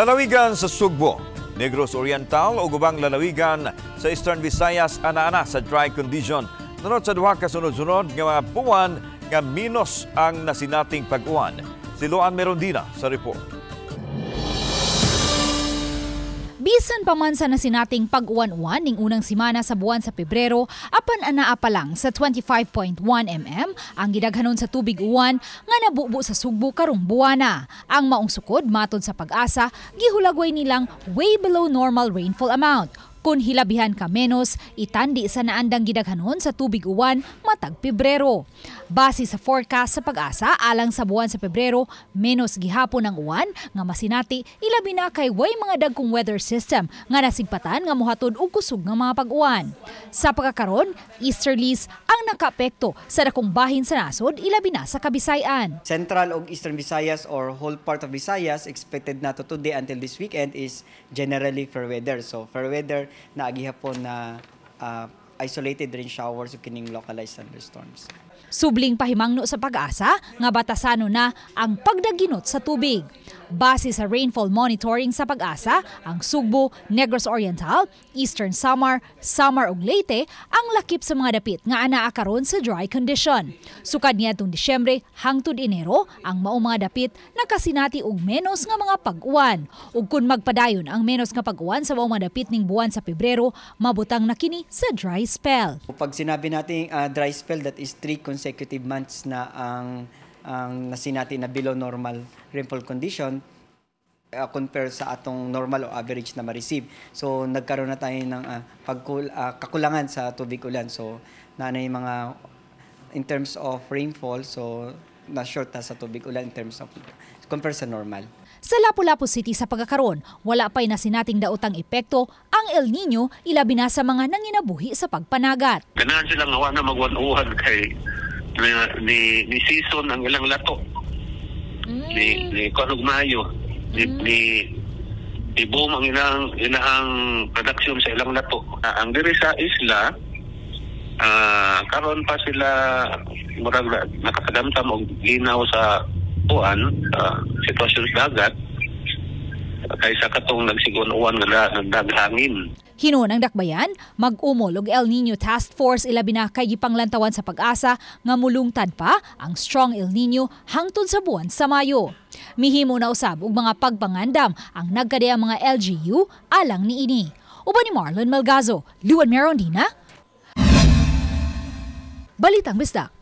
Lalawigan sa Sugbo, Negros Oriental o gubang lalawigan sa Eastern Visayas ana-ana sa dry condition. Nunod sa duha ka sunod-sunod nga mga buwan nga minus ang nasinating pag-uwan. Si Luan Merondina sa report. Bisan pa man sa nasinating pag-uwan-uwan ning unang simana sa buwan sa Pebrero, apan anaa pa lang sa 25.1 mm ang gidaghanon sa tubig uwan nga nabubo sa Sugbo karong buwana. Ang maong sukod matod sa Pag-asa, gihulagway nilang way below normal rainfall amount. Kung hilabihan ka menos, itandi sa naandang gidaghanon sa tubig uwan matag Pebrero. Base sa forecast sa Pag-asa, alang sa buwan sa Pebrero, menos gihapon ang uwan nga masinati ilabi na kay way mga dagkong weather system nga nasigpatan nga mohatod og kusog nga mga pag-uwan. Sa pagkakaron, easterlies ang nakaapekto sa dakong bahin sa nasod ilabi na sa Kabisayan. Central ug Eastern Visayas or whole part of Visayas expected nato today until this weekend is generally fair weather. So fair weather na agihapon na isolated rain showers ug kining localized thunderstorms. Subling pahimangno sa Pag-asa nga batasano na ang pagdaginot sa tubig. Base sa rainfall monitoring sa Pag-asa, ang Sugbo, Negros Oriental, Eastern Samar, Samar ug Leyte ang lakip sa mga dapit nga anaa karon sa dry condition. Sukad niadtong Disyembre hangtod Enero, ang maong mga dapit nakasinati og menos nga mga pag-uwan. Ug kun magpadayon ang menos nga pag-uwan sa maong mga dapit ning buwan sa Pebrero, mabutang na kini sa dry spell. Pag sinabi natin dry spell, that is 3 consecutive months na ang nasinati na below normal rainfall condition compare sa atong normal o average na ma-receive. So nagkaroon na tayo ng kakulangan sa tubig ulan. So nanay mga in terms of rainfall, so na-short sa tubig ulan in terms of compare sa normal. Sa Lapu-Lapu City sa pagkakaron, wala pa'y nasinating daotang epekto ang El Nino ilabi na sa mga nanginabuhi sa pagpanagat. Ganahan sila nga na magwan-uhan kay ni season ang ilang lato. Ni Kanug Mayo. Ni boom ang ilang production sa ilang lato. Ang diri sa isla, karon pa sila murag nakakadamtam og ginaw sa buwan, sitwasyon sa dagat kaysa katong nagsigon uwan nga nagdaghangin. Hinuon ang dakbayan, mag-umol og El Nino Task Force ilabi na kay gipanglantawan sa Pag-asa nga mulungtad pa ang strong El Nino hangtod sa buwan sa Mayo. Mihimo na usab og mga pagpangandam ang nagkadayang mga LGU alang niini. Uban ni Marlon Malgazo, Luan Merondina, Balitang Bisdak.